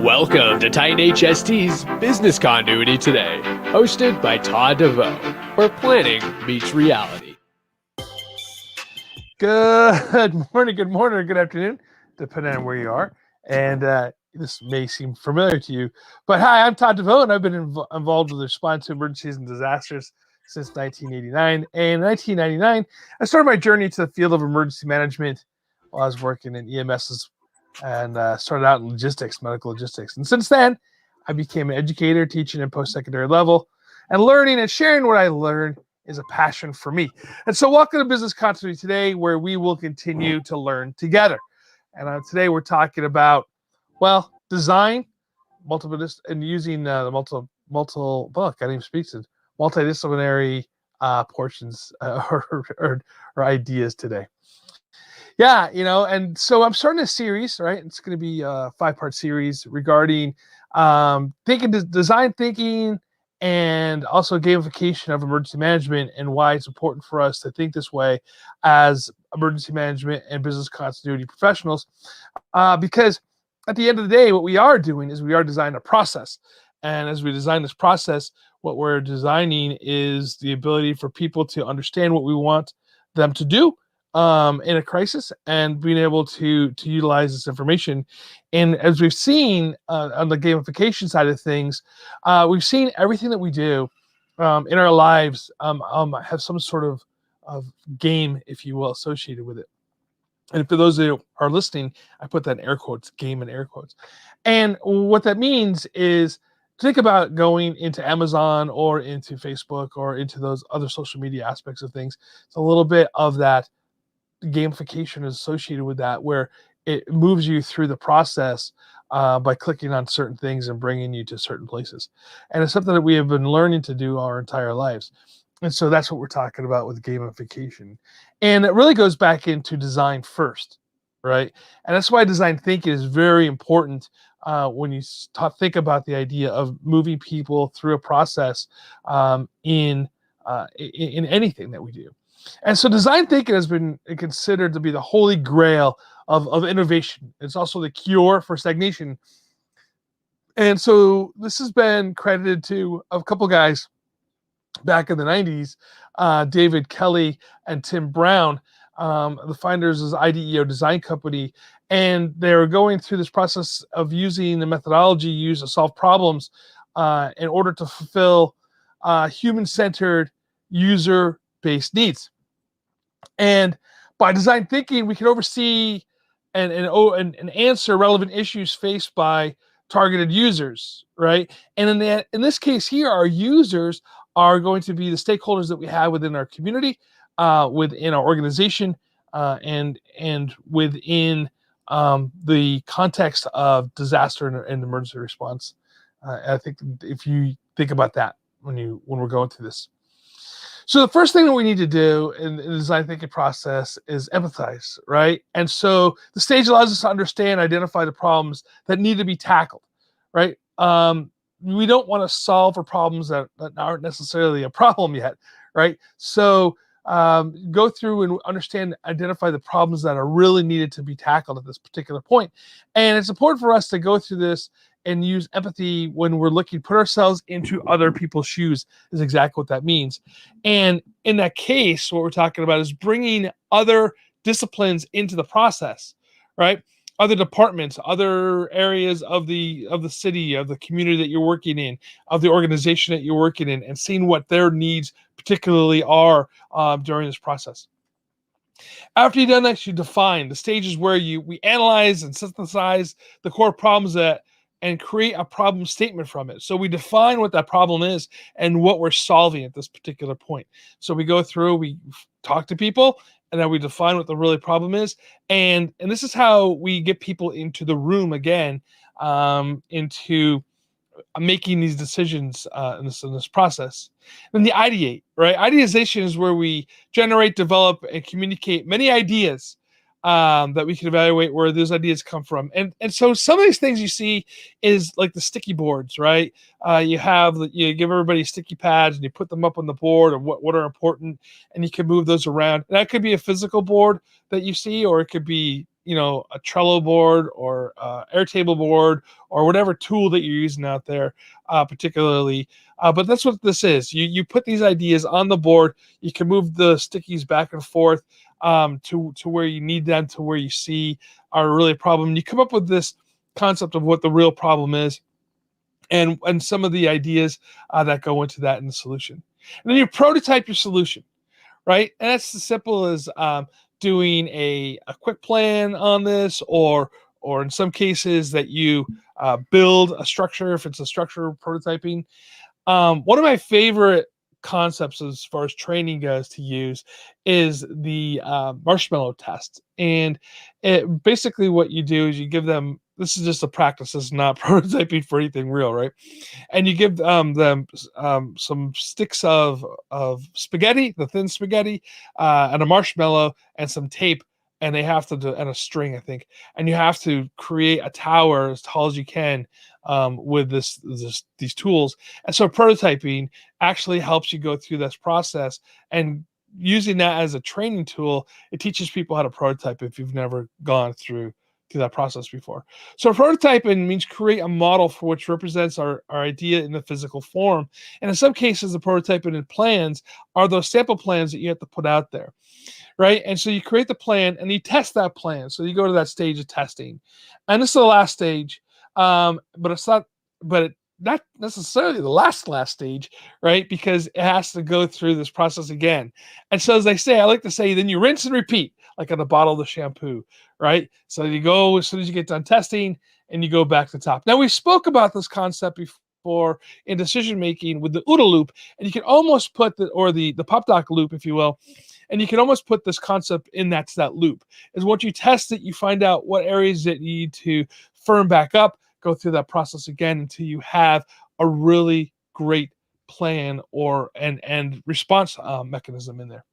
Welcome to Titan HST's Business Continuity Today, hosted by Todd DeVoe, where planning meets reality. Good morning, or good afternoon, depending on where you are. And this may seem familiar to you, but hi, I'm Todd DeVoe, and I've been involved with the response to emergencies and disasters since 1989. And in 1999, I started my journey to the field of emergency management while I was working in EMSs and started out in logistics, medical logistics. And since then, I became an educator, teaching at post-secondary level, and learning and sharing what I learned is a passion for me. And so welcome to Business Continuity Today, where we will continue to learn together. And today we're talking about, design, and using the multidisciplinary portions or ideas today. Yeah, and so I'm starting a series, right? It's going to be a 5-part series regarding design thinking, and also gamification of emergency management, and why it's important for us to think this way as emergency management and business continuity professionals. Because at the end of the day, what we are doing is we are designing a process. And as we design this process, what we're designing is the ability for people to understand what we want them to do in a crisis, and being able to utilize this information. And as we've seen on the gamification side of things, we've seen everything that we do in our lives have some sort of game, if you will, associated with it. And for those who are listening, I put that in air quotes, game in air quotes. And what that means is, think about going into Amazon or into Facebook or into those other social media aspects of things. It's a little bit of that gamification is associated with that, where it moves you through the process by clicking on certain things and bringing you to certain places. And it's something that we have been learning to do our entire lives. And so that's what we're talking about with gamification. And it really goes back into design first, right? And that's why design thinking is very important when you think about the idea of moving people through a process in anything that we do. And so design thinking has been considered to be the holy grail of innovation. It's also the cure for stagnation. And so this has been credited to a couple guys back in the 90s, David Kelly and Tim Brown, the finders of Ideate design company. And they're going through this process of using the methodology used to solve problems in order to fulfill human-centered, user-based needs. And by design thinking, we can oversee and answer relevant issues faced by targeted users, right? And in this case here, our users are going to be the stakeholders that we have within our community, within our organization, and within the context of disaster and emergency response. I think if you think about that when we're going through this. So the first thing that we need to do in the design thinking process is empathize, right? And so the stage allows us to understand, identify the problems that need to be tackled, right? We don't want to solve for problems that aren't necessarily a problem yet, right? So go through and understand, identify the problems that are really needed to be tackled at this particular point. And it's important for us to go through this and use empathy when we're put ourselves into other people's shoes, is exactly what that means. And in that case, what we're talking about is bringing other disciplines into the process, right? Other departments, other areas of the city, of the community that you're working in, of the organization that you're working in, and seeing what their needs particularly are during this process. After you've done that, you define the stages where we analyze and synthesize the core problems and create a problem statement from it. So we define what that problem is and what we're solving at this particular point. So we go through, we talk to people, and then we define what the really problem is. And this is how we get people into the room again, into making these decisions in this process. Then the ideate, right? Ideation is where we generate, develop, and communicate many ideas that we can evaluate where those ideas come from. And so some of these things you see is like the sticky boards, right? You give everybody sticky pads and you put them up on the board of what are important, and you can move those around. And that could be a physical board that you see, or it could be a Trello board or Airtable board or whatever tool that you're using out there, particularly. But that's what this is. You put these ideas on the board. You can move the stickies back and forth to where you need them, to where you see are really a problem. You come up with this concept of what the real problem is, and some of the ideas that go into that in the solution. And then you prototype your solution, right? And that's as simple as doing a quick plan on this, or in some cases that you build a structure if it's a structure prototyping. One of my favorite concepts as far as training goes to use is the Marshmallow Test. And basically what you do is you give them, this is just a practice, it's not prototyping for anything real, right? And you give them some sticks of spaghetti, the thin spaghetti, and a marshmallow and some tape, and they have to do, and a string, I think, and you have to create a tower as tall as you can with these tools. And so prototyping actually helps you go through this process, and using that as a training tool, it teaches people how to prototype if you've never gone through that process before. So prototyping means create a model for which represents our idea in the physical form. And in some cases, the prototyping and plans are those sample plans that you have to put out there, right? And so you create the plan and you test that plan. So you go to that stage of testing. And this is the last stage, but it's not necessarily the last stage, right? Because it has to go through this process again. And so as I like to say, then you rinse and repeat, like on a bottle of the shampoo, right? So you go as soon as you get done testing and you go back to the top. Now we spoke about this concept before in decision making with the OODA loop, and you can almost put the pop doc loop, if you will, and you can almost put this concept in that loop. Is once you test it, you find out what areas that you need to firm back up, go through that process again until you have a really great plan and response mechanism in there.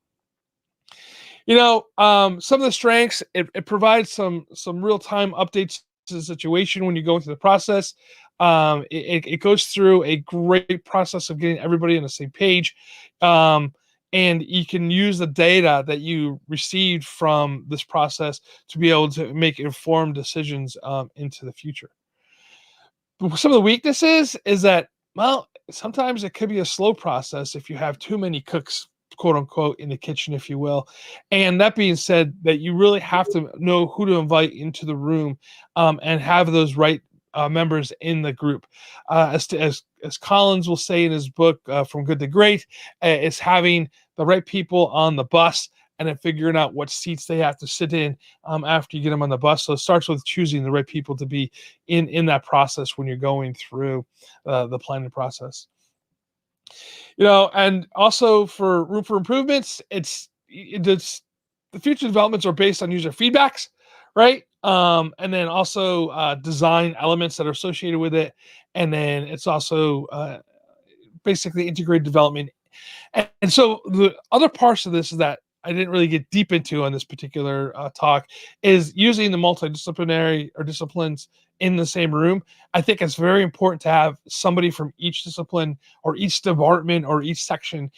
Some of the strengths, it provides some real-time updates to the situation when you go into the process. It goes through a great process of getting everybody on the same page. And you can use the data that you received from this process to be able to make informed decisions into the future. Some of the weaknesses is that, well, sometimes it could be a slow process if you have too many cooks, quote unquote, in the kitchen, if you will. And that being said, that you really have to know who to invite into the room and have those right members in the group. As Collins will say in his book, From Good to Great, is having the right people on the bus and then figuring out what seats they have to sit in after you get them on the bus. So it starts with choosing the right people to be in that process when you're going through the planning process. And also for room for improvements, the future developments are based on user feedbacks, right? And then also design elements that are associated with it. And then it's also basically integrated development. And so the other parts of this is that I didn't really get deep into on this particular talk is using the multidisciplinary or disciplines in the same room. I think it's very important to have somebody from each discipline or each department or each section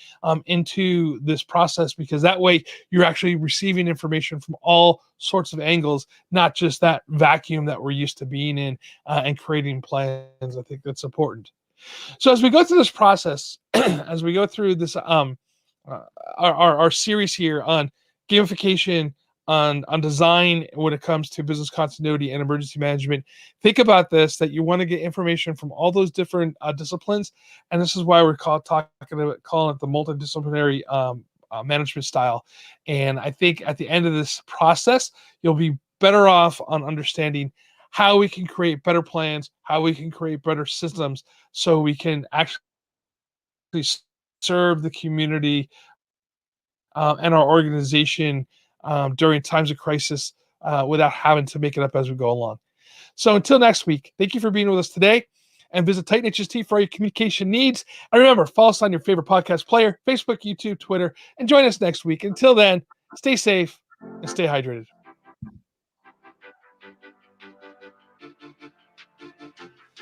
into this process, because that way you're actually receiving information from all sorts of angles, not just that vacuum that we're used to being in and creating plans. I think that's important. So as we go through this process, as we go through this our series here on gamification, on design when it comes to business continuity and emergency management, think about this, that you want to get information from all those different disciplines. And this is why we're calling it the multidisciplinary management style. And I think at the end of this process, you'll be better off on understanding how we can create better plans, how we can create better systems, so we can actually serve the community and our organization during times of crisis without having to make it up as we go along. So until next week, thank you for being with us today, and visit Titan HST for all your communication needs. And remember, follow us on your favorite podcast player, Facebook, YouTube, Twitter, and join us next week. Until then, stay safe and stay hydrated.